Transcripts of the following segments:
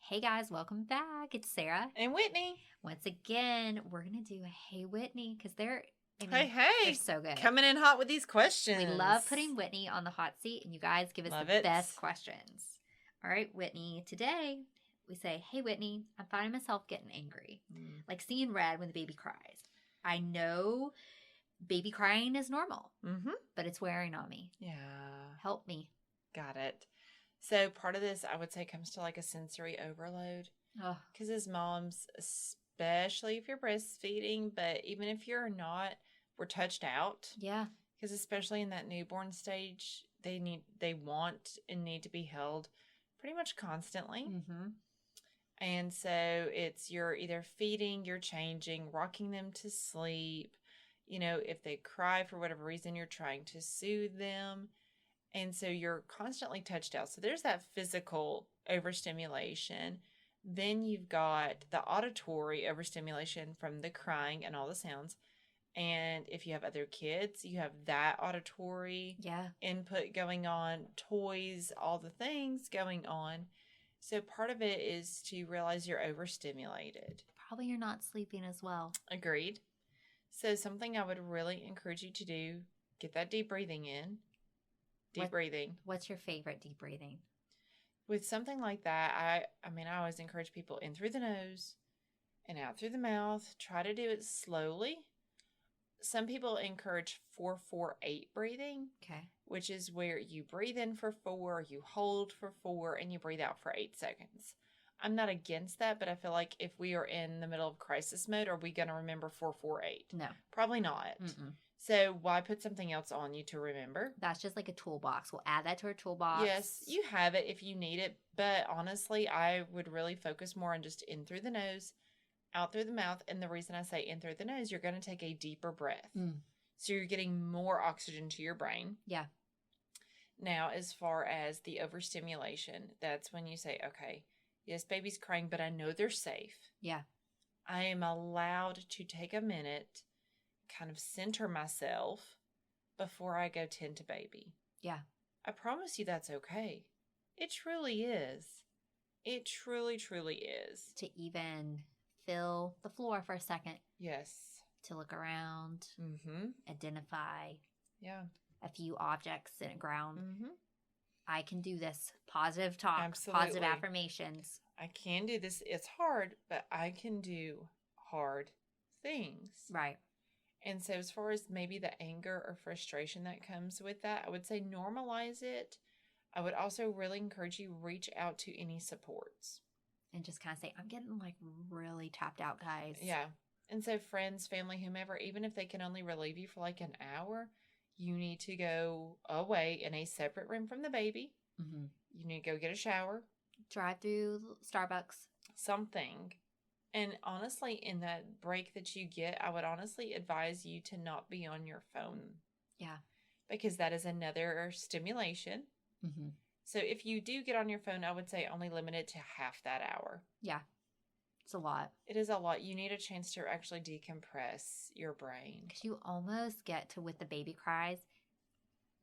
Hey guys, welcome back. It's Sarah. And Whitney. Once again, we're going to do a Hey Whitney because they're Hey, they're so good. coming in hot with these questions. We love putting Whitney on the hot seat, and you guys give us best questions. All right, Whitney, today we say, Hey Whitney, I'm finding myself getting angry, like seeing red when the baby cries. I know baby crying is normal, but it's wearing on me. Yeah. Help me. Got it. So part of this, I would say, comes to like a sensory overload. Because as moms, especially if you're breastfeeding, but even if you're not, we're touched out. Yeah. Because especially in that newborn stage, they want and need to be held pretty much constantly. And so it's you're either feeding, you're changing, rocking them to sleep. You know, if they cry for whatever reason, you're trying to soothe them. And so you're constantly touched out. So there's that physical overstimulation. Then you've got the auditory overstimulation from the crying and all the sounds. And if you have other kids, you have that auditory input going on, toys, all the things going on. So part of it is to realize you're overstimulated. Probably you're not sleeping as well. Agreed. So something I would really encourage you to do, get that deep breathing in. Deep breathing. What's your favorite deep breathing? With something like that, I always encourage people in through the nose and out through the mouth. Try to do it slowly. Some people encourage 4-4-8 breathing. Okay. Which is where you breathe in for 4, you hold for 4, and you breathe out for 8 seconds. I'm not against that, but I feel like if we are in the middle of crisis mode, are we going to remember 4-4-8? No. Probably not. So why put something else on you to remember? That's just like a toolbox. We'll add that to our toolbox. Yes, you have it if you need it. But honestly, I would really focus more on just in through the nose, out through the mouth. And the reason I say in through the nose, you're going to take a deeper breath. So you're getting more oxygen to your brain. Yeah. Now, as far as the overstimulation, that's when you say, okay, yes, baby's crying, but I know they're safe. Yeah. I am allowed to take a minute, kind of center myself before I go tend to baby. Yeah. I promise you that's okay. It truly is. It truly, truly is. To even feel the floor for a second. Yes. To look around. Identify. Yeah. A few objects in the ground. I can do this. Positive talk. Absolutely. Positive affirmations. I can do this. It's hard, but I can do hard things. Right. And so as far as maybe the anger or frustration that comes with that, I would say normalize it. I would also really encourage you reach out to any supports. And just kind of say, I'm getting like really tapped out, guys. Yeah. And so friends, family, whomever, even if they can only relieve you for like an hour, you need to go away in a separate room from the baby. You need to go get a shower. Drive through Starbucks. Something. And honestly, in that break that you get, I would honestly advise you to not be on your phone. Yeah. Because that is another stimulation. So if you do get on your phone, I would say only limit it to half that hour. Yeah. It's a lot. It is a lot. You need a chance to actually decompress your brain. Because you almost get to with the baby cries.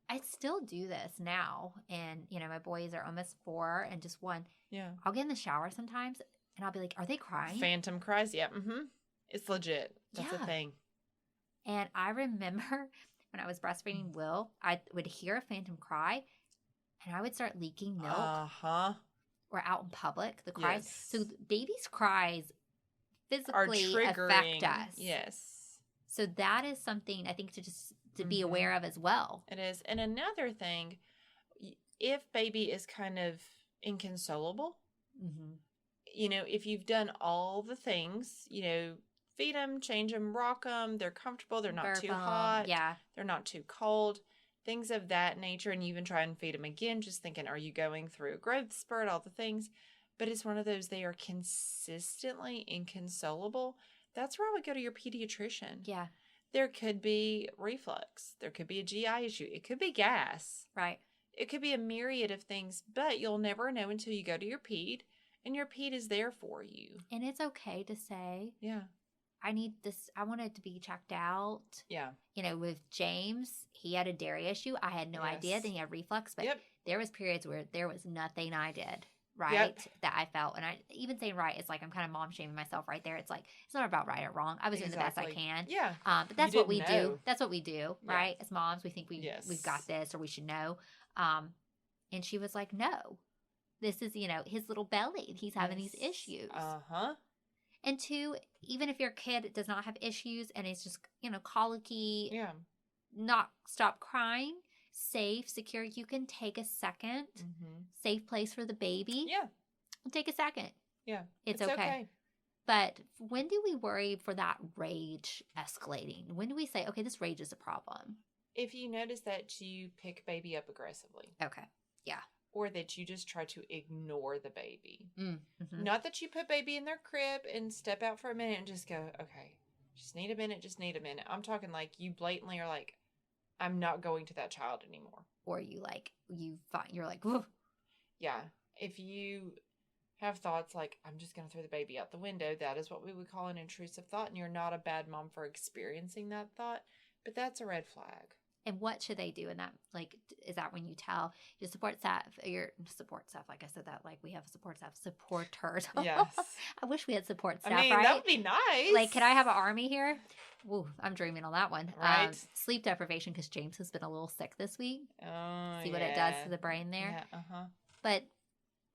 I still do this now. And, you know, my boys are almost 4 and just 1. Yeah. I'll get in the shower sometimes and I'll be like, are they crying? Phantom cries. Yeah. It's legit. That's a thing. And I remember when I was breastfeeding Will, I would hear a phantom cry and I would start leaking milk. Or out in public, the cries. Yes. So babies' cries physically affect us. Yes. So that is something I think to be aware of as well. It is. And another thing, if baby is kind of inconsolable, you know, if you've done all the things, you know, feed them, change them, rock them, they're comfortable, they're not too hot, they're not too cold, things of that nature, and you even try and feed them again, just thinking, are you going through a growth spurt, all the things, but it's one of those, they are consistently inconsolable. That's where I would go to your pediatrician. Yeah. There could be reflux. There could be a GI issue. It could be gas. Right. It could be a myriad of things, but you'll never know until you go to your ped, and your ped is there for you. And it's okay to say, yeah, I need this. I want it to be checked out. Yeah. You know, with James, he had a dairy issue. I had no idea. Then he had reflux, but there was periods where there was nothing I did. right, that I felt. And I even saying right, it's like I'm kind of mom shaming myself right there. It's like, it's not about right or wrong. I was doing the best I can. Yeah. But that's what we do. That's what we do, right? As moms, we think we've got this or we should know. And she was like, no, this is, his little belly. He's having these issues. And two, even if your kid does not have issues and it's just, colicky, not stop crying, safe, secure, you can take a second, safe place for the baby. Yeah. Take a second. Yeah. It's okay. But when do we worry for that rage escalating? When do we say, okay, this rage is a problem? If you notice that you pick baby up aggressively. Okay. Yeah. Or that you just try to ignore the baby. Mm-hmm. Not that you put baby in their crib and step out for a minute and just go, okay, just need a minute. I'm talking like you blatantly are like, I'm not going to that child anymore. Or you're like, whoa. Yeah. If you have thoughts like, I'm just going to throw the baby out the window, that is what we would call an intrusive thought. And you're not a bad mom for experiencing that thought, but that's a red flag. And what should they do in that? Like, is that when you tell your support staff, like I said that, like we have a support staff, supporters. Yes. I wish we had support staff, right? That would be nice. Like, can I have an army here? Ooh, I'm dreaming on that one. Right. Sleep deprivation, because James has been a little sick this week. Oh, See what it does to the brain there. Yeah, But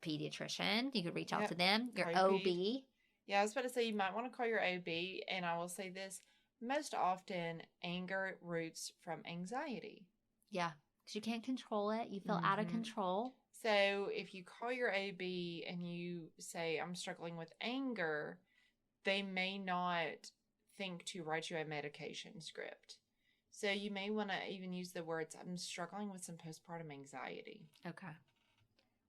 pediatrician, you could reach out to them. Your OB. OB. Yeah, I was about to say, you might want to call your OB, and I will say this. Most often, anger roots from anxiety. Yeah, because you can't control it. You feel out of control. So if you call your OB and you say, I'm struggling with anger, they may not think to write you a medication script. So you may want to even use the words, I'm struggling with some postpartum anxiety. Okay.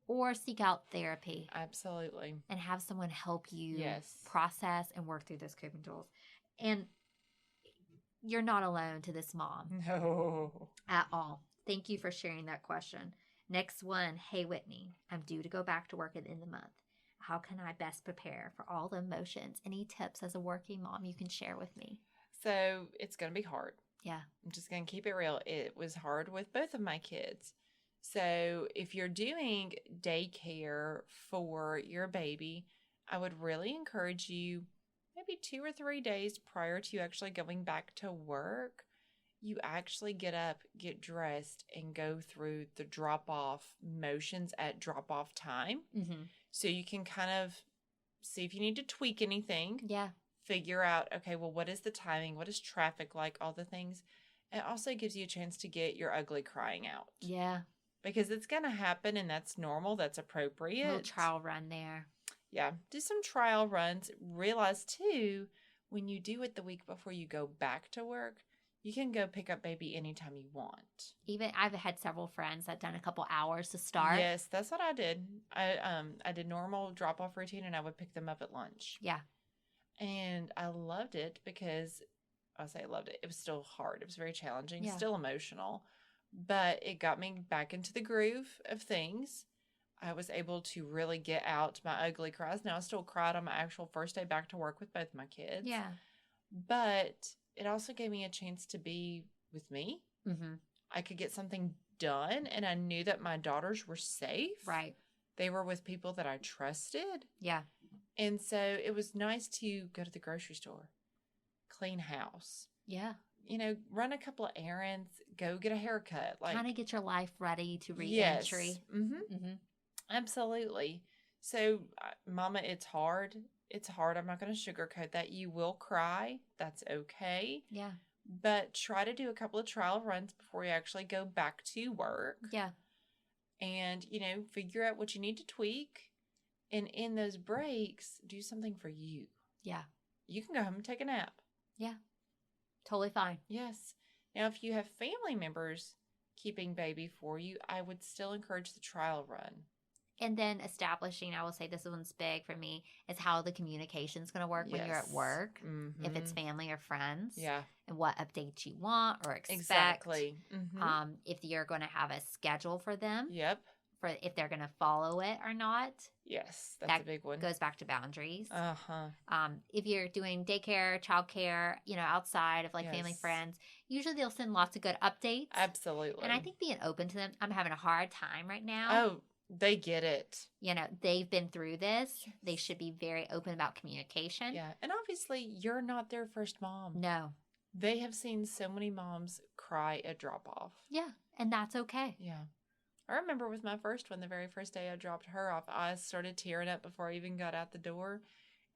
Or seek out therapy. Absolutely. And have someone help you process and work through those coping tools. And you're not alone to this mom. No. At all. Thank you for sharing that question. Next one. Hey, Whitney, I'm due to go back to work at the end of the month. How can I best prepare for all the emotions? Any tips as a working mom you can share with me? So it's going to be hard. Yeah. I'm just going to keep it real. It was hard with both of my kids. So if you're doing daycare for your baby, I would really encourage you maybe 2 or 3 days prior to you actually going back to work, you actually get up, get dressed, and go through the drop-off motions at drop-off time. Mm-hmm. So you can kind of see if you need to tweak anything. Yeah. Figure out, okay, well, what is the timing? What is traffic like? All the things. It also gives you a chance to get your ugly crying out. Yeah. Because it's going to happen, and that's normal. That's appropriate. A little trial run there. Yeah, do some trial runs. Realize, too, when you do it the week before you go back to work, you can go pick up baby anytime you want. Even I've had several friends that done a couple hours to start. Yes, that's what I did. I did normal drop-off routine, and I would pick them up at lunch. Yeah. And I loved it because, I say I loved it. It was still hard. It was very challenging, still emotional. But it got me back into the groove of things. I was able to really get out my ugly cries. Now, I still cried on my actual first day back to work with both my kids. Yeah. But it also gave me a chance to be with me. Mm-hmm. I could get something done, and I knew that my daughters were safe. Right. They were with people that I trusted. Yeah. And so it was nice to go to the grocery store, clean house. Yeah. Run a couple of errands, go get a haircut. Kind of get your life ready to reentry. Yes. Mm-hmm. Mm-hmm. Absolutely. So, Mama, it's hard. It's hard. I'm not going to sugarcoat that. You will cry. That's okay. Yeah. But try to do a couple of trial runs before you actually go back to work. Yeah. And, figure out what you need to tweak. And in those breaks, do something for you. Yeah. You can go home and take a nap. Yeah. Totally fine. Yes. Now, if you have family members keeping baby for you, I would still encourage the trial run. And then establishing, I will say this one's big for me, is how the communication is going to work when you're at work, if it's family or friends. Yeah. And what updates you want or expect. Exactly. Mm-hmm. If you're going to have a schedule for them. Yep. For if they're going to follow it or not. Yes, that's a big one. Goes back to boundaries. Uh-huh. If you're doing daycare, childcare, outside of family, friends, usually they'll send lots of good updates. Absolutely. And I think being open to them, I'm having a hard time right now. Oh, They get it. You know, they've been through this. Yes. They should be very open about communication. Yeah. And obviously, you're not their first mom. No. They have seen so many moms cry at drop off. Yeah. And that's okay. Yeah. I remember with my first one, the very first day I dropped her off, I started tearing up before I even got out the door.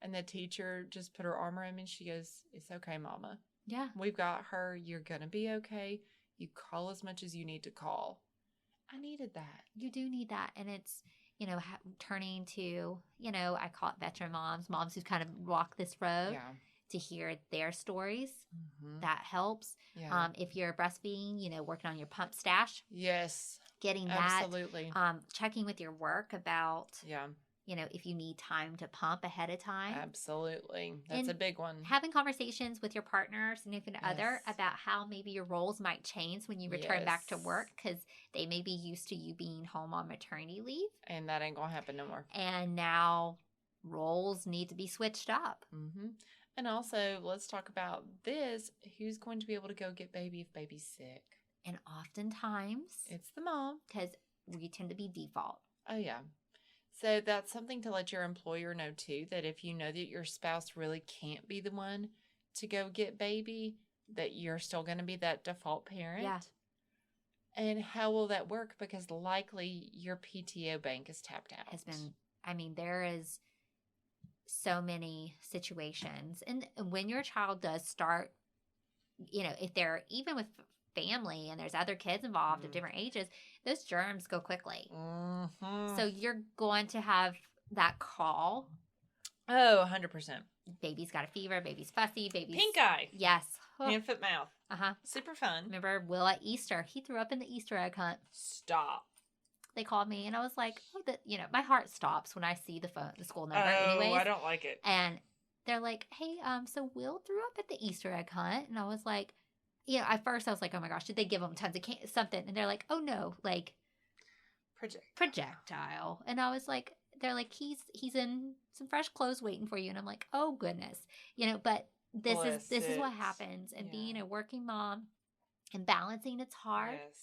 And the teacher just put her arm around me and she goes, "It's okay, Mama. Yeah. We've got her. You're going to be okay. You call as much as you need to call." I needed that. You do need that. And it's, you know, turning to, you know, I call it veteran moms who kind of walk this road. Yeah. To hear their stories. Mm-hmm. That helps. Yeah. If you're breastfeeding, you know, working on your pump stash. Yes. Getting that. Absolutely. Checking with your work about, yeah, you know, if you need time to pump ahead of time. Absolutely. That's and a big one. Having conversations with your partner, significant other, about how maybe your roles might change when you return back to work, because they may be used to you being home on maternity leave. And that ain't going to happen no more. And now roles need to be switched up. Mm-hmm. And also, let's talk about this. Who's going to be able to go get baby if baby's sick? And oftentimes, it's the mom. Because we tend to be default. Oh, yeah. So that's something to let your employer know, too, that if you know that your spouse really can't be the one to go get baby, that you're still going to be that default parent. Yeah. And how will that work? Because likely your PTO bank is tapped out. There is so many situations. And when your child does start, you know, if they're even with family and there's other kids involved of different ages, those germs go quickly. Mm-hmm. So you're going to have that call. Oh, 100%. Baby's got a fever. Baby's fussy. Baby's pink eye. Yes. Hand, foot, mouth. Uh-huh. Super fun. Remember Will at Easter? He threw up in the Easter egg hunt. Stop. They called me and I was like, my heart stops when I see the school number. Oh, I don't like it. And they're like, "Hey, so Will threw up at the Easter egg hunt." And I was like, at first I was like, "Oh my gosh, did they give him tons of something?" And they're like, "Oh no, like projectile." And I was like, they're like, he's in some fresh clothes waiting for you. And I'm like, "Oh goodness." But this is what happens. And being a working mom and balancing, it's hard. Yes.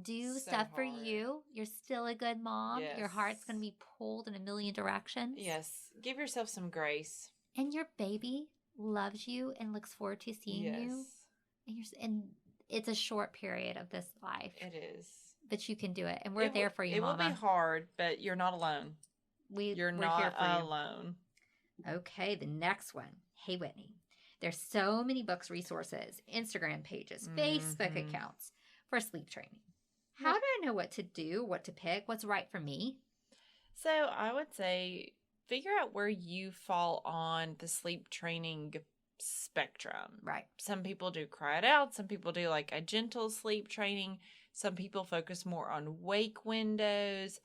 Do stuff for you. You're still a good mom. Yes. Your heart's going to be pulled in a million directions. Yes. Give yourself some grace. And your baby loves you and looks forward to seeing you. And it's a short period of this life. It is. But you can do it. And we're there for you, Mama. It will be hard, but you're not alone. We're not here for alone. Okay, the next one. Hey, Whitney. There's so many books, resources, Instagram pages, Facebook accounts for sleep training. How do I know what to do, what to pick, what's right for me? So I would say figure out where you fall on the sleep training spectrum. Right. Some people do cry it out. Some people do like a gentle sleep training. Some people focus more on wake windows.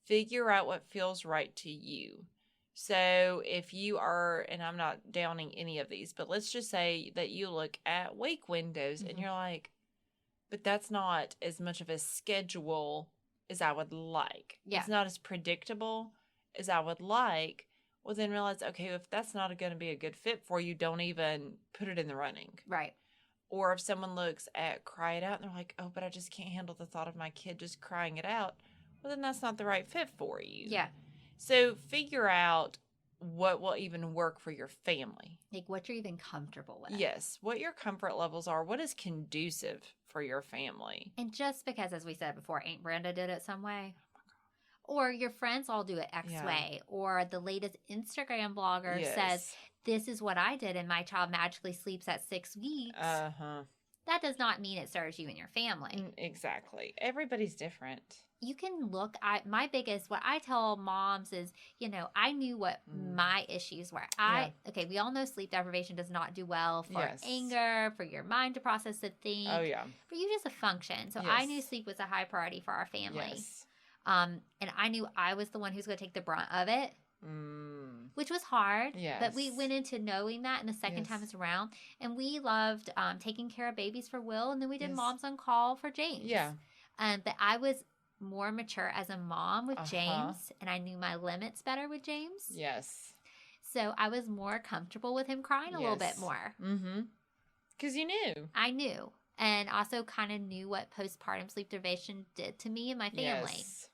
Figure out what feels right to you. So if you are, and I'm not downing any of these, but let's just say that you look at wake windows and you're like, but that's not as much of a schedule as I would like. Yeah. It's not as predictable as I would like. Well, then realize, okay, if that's not going to be a good fit for you, don't even put it in the running. Right. Or if someone looks at cry it out and they're like, oh, but I just can't handle the thought of my kid just crying it out. Well, then that's not the right fit for you. Yeah. So figure out what will even work for your family. Like what you're even comfortable with. Yes. What your comfort levels are. What is conducive for your family. And just because, as we said before, Aunt Brenda did it some way. Or your friends all do it X way. Or the latest Instagram blogger says, this is what I did and my child magically sleeps at 6 weeks. That does not mean it serves you and your family. Exactly. Everybody's different. You can look at what I tell moms is, I knew what my issues were. Okay, we all know sleep deprivation does not do well for anger, for your mind to process the thing. Oh, yeah. For you just to function. So I knew sleep was a high priority for our family. Yes. And I knew I was the one who's going to take the brunt of it. Which was hard. Yes. But we went into knowing that, and the second time it's around. And we loved taking care of babies for Will, and then we did Moms on Call for James. Yeah. But I was more mature as a mom with James, and I knew my limits better with James. Yes. So I was more comfortable with him crying a little bit more. Because you knew. I knew. And also kind of knew what postpartum sleep deprivation did to me and my family. Yes.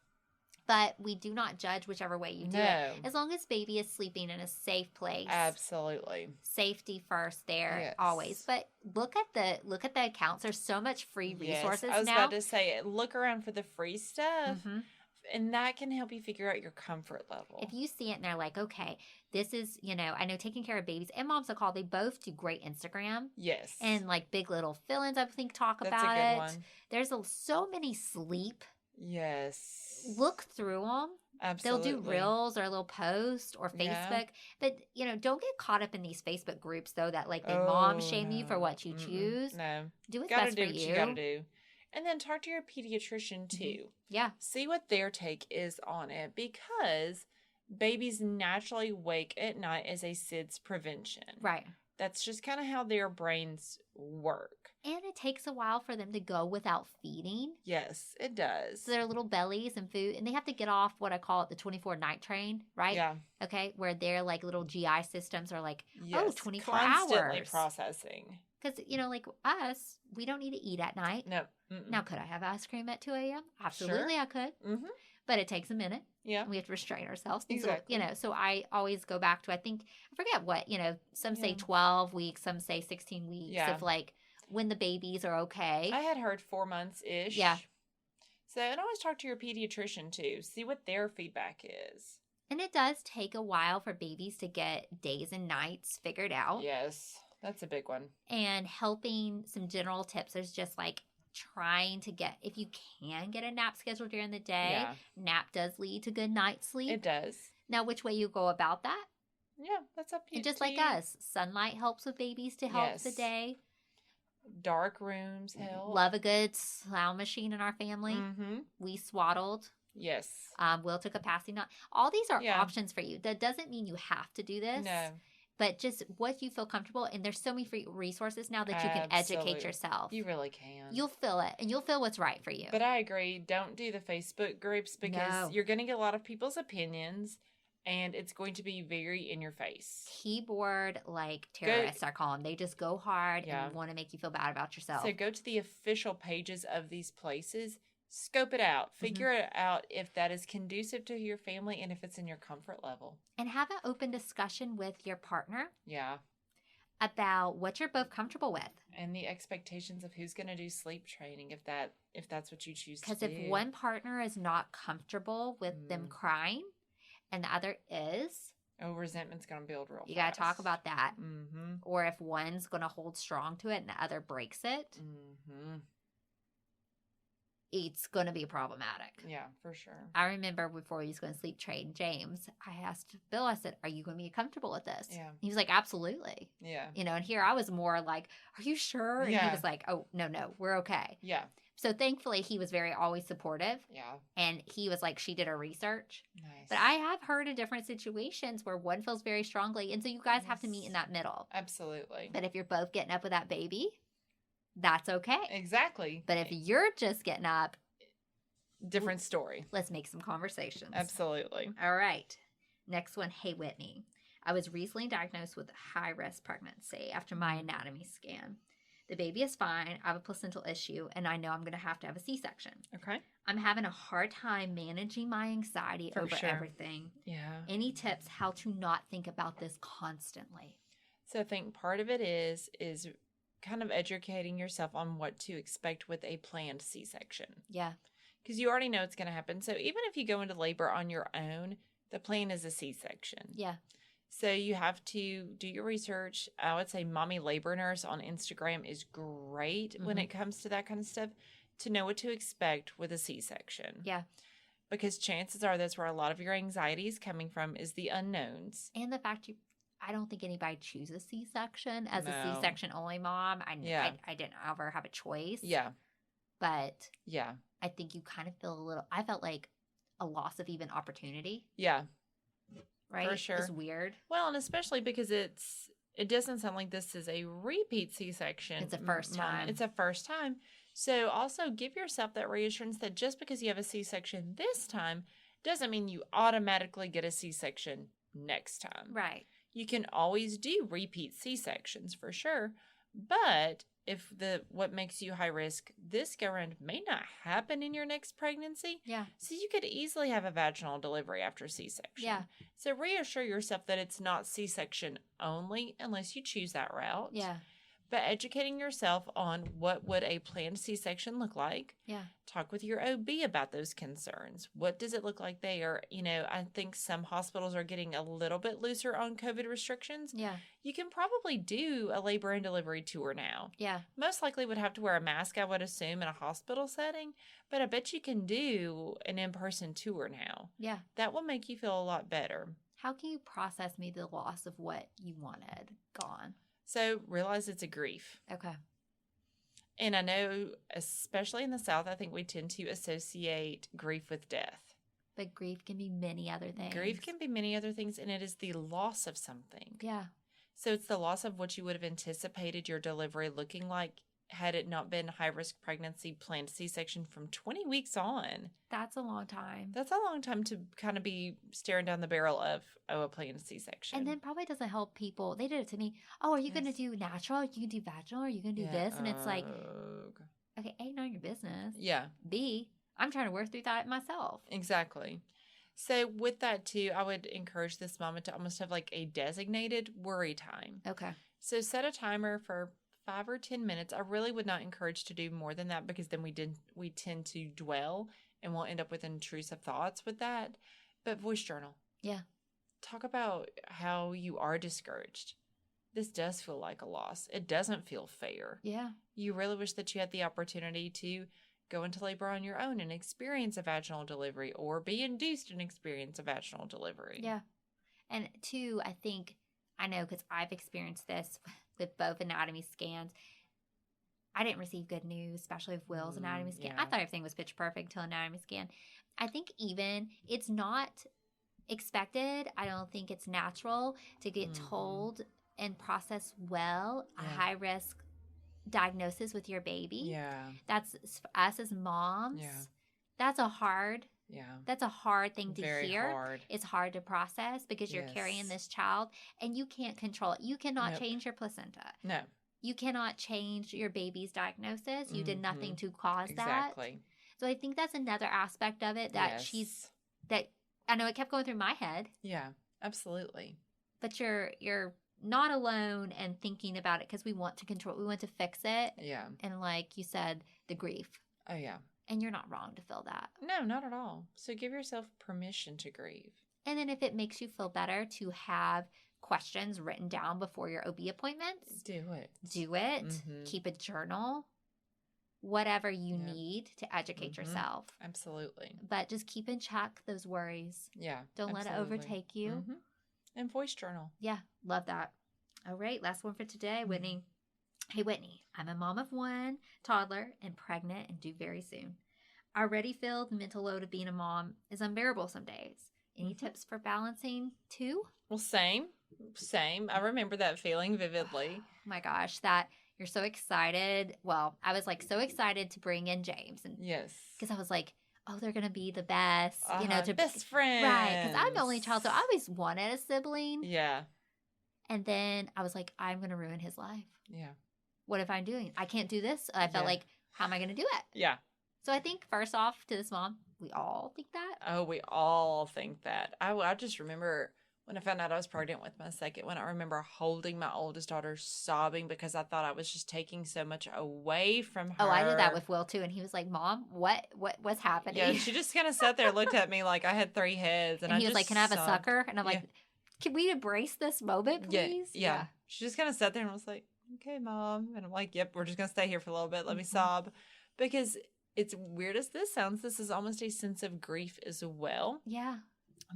But we do not judge whichever way you do it. As long as baby is sleeping in a safe place. Absolutely. Safety first there, always. But look at the accounts. There's so much free resources now. I was about to say, look around for the free stuff. Mm-hmm. And that can help you figure out your comfort level. If you see it and they're like, okay, this is, I know taking care of babies and Moms That Call, they both do great Instagram. Yes. And like Big Little Fill-ins, I think, talk about it. That's a good one. There's so many sleep. Yes. Look through them. Absolutely. They'll do reels or a little post or Facebook. But, don't get caught up in these Facebook groups, though, that like they mom shame you for what you choose. No. Do what's best for you. You gotta do. And then talk to your pediatrician too. Mm-hmm. Yeah. See what their take is on it, because babies naturally wake at night as a SIDS prevention. Right. That's just kind of how their brains work. And it takes a while for them to go without feeding. Yes, it does. So their little bellies and food, and they have to get off what I call it the 24-night train, right? Yeah. Okay, where their like little GI systems are like, 24 constantly hours. Processing. Because, like us, we don't need to eat at night. No. Now, could I have ice cream at 2 a.m.? Absolutely, sure. I could. Mm-hmm. But it takes a minute. Yeah. We have to restrain ourselves. Exactly. So, so I always go back to, I forget what, some say 12 weeks, some say 16 weeks of like when the babies are okay. I had heard 4 months-ish. Yeah. So, and always talk to your pediatrician too. See what their feedback is. And it does take a while for babies to get days and nights figured out. Yes. That's a big one. And helping some general tips. There's just like trying to get, if you can get a nap scheduled during the day, nap does lead to good night's sleep. It does. Now, which way you go about that? Yeah, that's up to you. And just like us, sunlight helps with babies to help the day. Dark rooms help. Love a good sound machine in our family. Mm-hmm. We swaddled. Yes. Will took a passing knot. All these are options for you. That doesn't mean you have to do this. No. But just what you feel comfortable. And there's so many free resources now that you can educate yourself. You really can. You'll feel it. And you'll feel what's right for you. But I agree. Don't do the Facebook groups because you're going to get a lot of people's opinions. And it's going to be very in your face. Keyboard terrorists, I call them. They just go hard and want to make you feel bad about yourself. So go to the official pages of these places. Scope it out. Figure it out if that is conducive to your family and if it's in your comfort level. And have an open discussion with your partner. Yeah. About what you're both comfortable with. And the expectations of who's going to do sleep training if that's what you choose to do. Because if one partner is not comfortable with them crying and the other is... resentment's going to build real fast. You got to talk about that. Mm-hmm. Or if one's going to hold strong to it and the other breaks it. Mm-hmm. It's going to be problematic. Yeah, for sure. I remember before he was going to sleep train James, I asked Bill, I said, are you going to be comfortable with this? Yeah. He was like, absolutely. Yeah. And here I was more like, are you sure? And he was like, oh, no, we're okay. Yeah. So thankfully he was always supportive. Yeah. And he was like, she did her research. Nice. But I have heard of different situations where one feels very strongly. And so you guys have to meet in that middle. Absolutely. But if you're both getting up with that baby, that's okay. Exactly. But if you're just getting up, different story. Let's make some conversations. Absolutely. All right. Next one. Hey, Whitney. I was recently diagnosed with high-risk pregnancy after my anatomy scan. The baby is fine. I have a placental issue, and I know I'm going to have a C-section. Okay. I'm having a hard time managing my anxiety over everything. Yeah. Any tips how to not think about this constantly? So I think part of it is kind of educating yourself on what to expect with a planned C-section. Yeah. Because you already know it's going to happen. So even if you go into labor on your own, the plan is a C-section. Yeah. So you have to do your research. I would say Mommy Labor Nurse on Instagram is great when it comes to that kind of stuff to know what to expect with a C-section. Yeah. Because chances are that's where a lot of your anxiety is coming from is the unknowns. And the fact I don't think anybody chooses C-section as a C-section only mom. I didn't ever have a choice. Yeah. But yeah, I think you kind of feel I felt like a loss of even opportunity. Yeah. Right? For sure. It's weird. Well, and especially because it doesn't sound like this is a repeat C-section. It's a first time. It's a first time. So also give yourself that reassurance that just because you have a C-section this time doesn't mean you automatically get a C-section next time. Right. You can always do repeat C-sections for sure, but if what makes you high risk this go around may not happen in your next pregnancy. Yeah. So you could easily have a vaginal delivery after C-section. Yeah. So reassure yourself that it's not C-section only unless you choose that route. Yeah. But educating yourself on what would a planned C-section look like. Yeah. Talk with your OB about those concerns. What does it look like there? I think some hospitals are getting a little bit looser on COVID restrictions. Yeah. You can probably do a labor and delivery tour now. Yeah. Most likely would have to wear a mask, I would assume, in a hospital setting. But I bet you can do an in-person tour now. Yeah. That will make you feel a lot better. How can you process maybe the loss of what you wanted gone? So realize it's a grief. Okay. And I know, especially in the South, I think we tend to associate grief with death. But grief can be many other things. Grief can be many other things, and it is the loss of something. Yeah. So it's the loss of what you would have anticipated your delivery looking like had it not been high-risk pregnancy, planned C-section from 20 weeks on. That's a long time. That's a long time to kind of be staring down the barrel of, a planned C-section. And then probably doesn't help people. They did it to me. Oh, are you going to do natural? Are you going to do vaginal? Are you going to do this? And it's like, okay, A, none of your business. Yeah. B, I'm trying to work through that myself. Exactly. So with that too, I would encourage this mama to almost have like a designated worry time. Okay. So set a timer for 5 or 10 minutes. I really would not encourage to do more than that because then we tend to dwell and we'll end up with intrusive thoughts with that. But voice journal. Yeah. Talk about how you are discouraged. This does feel like a loss. It doesn't feel fair. Yeah. You really wish that you had the opportunity to go into labor on your own and experience a vaginal delivery or be induced and experience a vaginal delivery. Yeah. And two, I know because I've experienced this with both anatomy scans. I didn't receive good news, especially with Will's anatomy scan. Yeah. I thought everything was pitch perfect till anatomy scan. I think even it's not expected. I don't think it's natural to get told and process well a high risk diagnosis with your baby. Yeah. That's us as moms. Yeah. That's a hard thing to Very hear. hard. It's hard to process because you're carrying this child and you can't control it. You cannot change your placenta. No. You cannot change your baby's diagnosis. You did nothing to cause that. Exactly. So I think that's another aspect of it that I know it kept going through my head. Yeah, absolutely. But you're not alone and thinking about it because we want to control, we want to fix it. Yeah. And like you said, the grief. Oh, yeah. And you're not wrong to feel that. No, not at all. So give yourself permission to grieve. And then if it makes you feel better to have questions written down before your OB appointments, do it. Mm-hmm. Keep a journal, whatever you need to educate yourself. Absolutely. But just keep in check those worries. Yeah. Don't let it overtake you. Mm-hmm. And voice journal. Yeah, love that. All right, last one for today, Whitney. Hey, Whitney, I'm a mom of one toddler and pregnant and due very soon. I already feel the mental load of being a mom is unbearable some days. Any tips for balancing two? Well, same. I remember that feeling vividly. Oh my gosh, that you're so excited. Well, I was like so excited to bring in James. And yes. Because I was like, oh, they're going to be the best. Best friends. Right, because I'm the only child, so I always wanted a sibling. Yeah. And then I was like, I'm going to ruin his life. Yeah. What if I'm doing? I can't do this. I felt like, how am I going to do it? Yeah. So I think first off to this mom, we all think that. Oh, we all think that. I just remember when I found out I was pregnant with my second one, I remember holding my oldest daughter sobbing because I thought I was just taking so much away from her. Oh, I did that with Will too. And he was like, Mom, what's happening? Yeah, she just kind of sat there, looked at me like I had 3 heads. And he was like, can I have a sucker? And I'm like, can we embrace this moment, please? Yeah. She just kind of sat there and was like, okay, Mom. And I'm like, yep, we're just going to stay here for a little bit. Let me sob. Because it's weird as this sounds, this is almost a sense of grief as well. Yeah.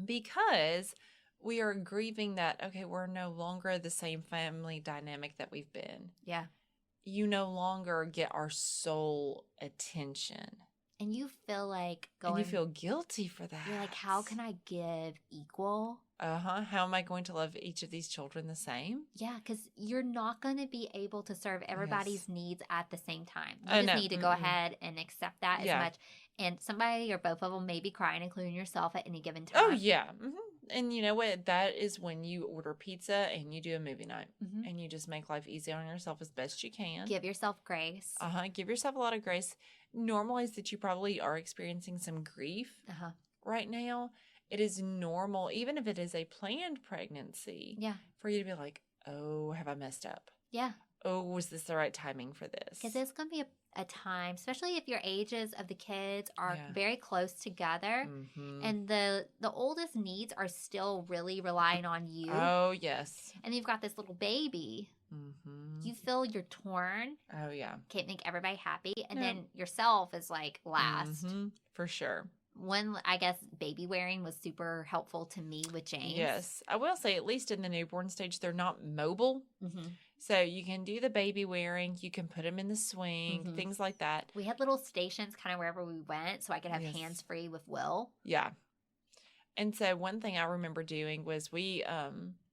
Because we are grieving that, okay, we're no longer the same family dynamic that we've been. Yeah. You no longer get our sole attention. And you feel like and you feel guilty for that. You're like, how can I give equal? How am I going to love each of these children the same? Yeah, because you're not going to be able to serve everybody's needs at the same time. You just need to go ahead and accept that as much. And somebody or both of them may be crying, including yourself, at any given time. Oh, yeah. And you know what? That is when you order pizza and you do a movie night. And you just make life easy on yourself as best you can. Give yourself grace. Give yourself a lot of grace. Normalize that you probably are experiencing some grief right now. It is normal, even if it is a planned pregnancy, for you to be like, oh, have I messed up? Yeah. Oh, was this the right timing for this? Because it's going to be a time, especially if your ages of the kids are very close together, and the oldest needs are still really relying on you. Oh, yes. And you've got this little baby. You feel you're torn. Oh, yeah. Can't make everybody happy. And then yourself is like last. For sure. One, I guess, baby wearing was super helpful to me with James. Yes. I will say, at least in the newborn stage, they're not mobile. So you can do the baby wearing. You can put them in the swing, things like that. We had little stations kind of wherever we went so I could have hands-free with Will. Yeah. And so one thing I remember doing was we,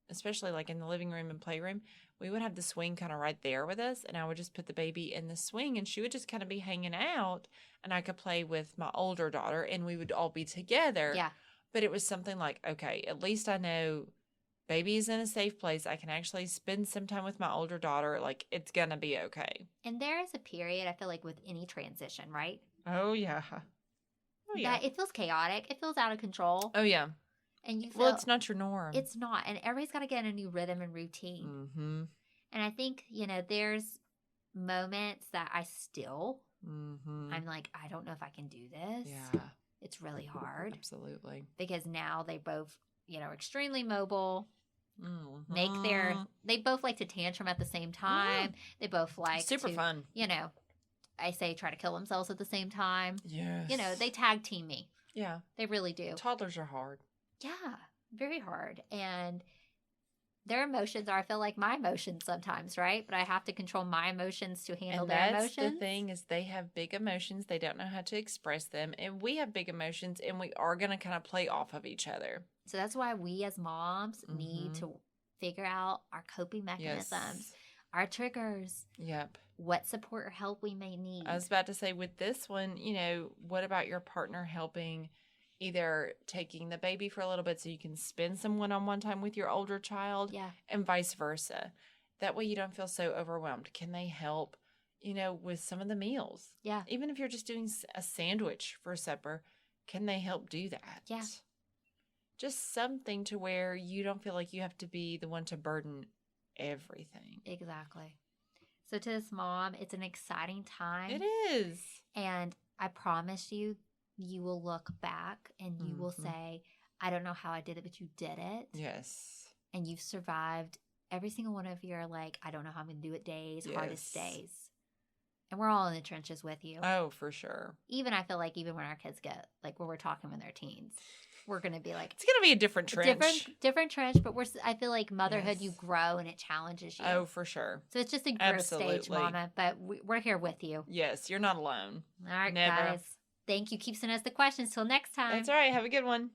especially like in the living room and playroom, we would have the swing kind of right there with us, and I would just put the baby in the swing, and she would just kind of be hanging out, and I could play with my older daughter, and we would all be together. Yeah. But it was something like, okay, at least I know baby's in a safe place. I can actually spend some time with my older daughter. Like, it's going to be okay. And there is a period, I feel like, with any transition, right? Oh, yeah. Oh, yeah. That it feels chaotic. It feels out of control. Oh, yeah. And you feel, well, it's not your norm. It's not. And everybody's got to get in a new rhythm and routine. And I think, there's moments that I still, I'm like, I don't know if I can do this. Yeah. It's really hard. Absolutely. Because now they both, are extremely mobile. They both like to tantrum at the same time. They both like super fun. I say try to kill themselves at the same time. Yes. They tag team me. Yeah. They really do. Toddlers are hard. Yeah, very hard. And their emotions are, I feel like, my emotions sometimes, right? But I have to control my emotions to handle their emotions. The thing is, they have big emotions. They don't know how to express them. And we have big emotions, and we are going to kind of play off of each other. So that's why we as moms need to figure out our coping mechanisms, our triggers. Yep. What support or help we may need. I was about to say, with this one, what about your partner helping, either taking the baby for a little bit so you can spend some one-on-one time with your older child, and vice versa. That way you don't feel so overwhelmed. Can they help, with some of the meals? Yeah. Even if you're just doing a sandwich for supper, can they help do that? Yeah. Just something to where you don't feel like you have to be the one to burden everything. Exactly. So to this mom, it's an exciting time. It is. And I promise you, you will look back and you will say, I don't know how I did it, but you did it. Yes. And you've survived every single one of your, I don't know how I'm going to do it days, hardest days. And we're all in the trenches with you. Oh, for sure. I feel like even when our kids get, when we're talking when they're teens, we're going to be like... It's going to be a different trench. Different trench, but I feel like motherhood, you grow and it challenges you. Oh, for sure. So it's just a growth stage, Mama, but we're here with you. Yes, you're not alone. All right, Never. guys. Thank you. Keep sending us the questions. Till next time. That's all right. Have a good one.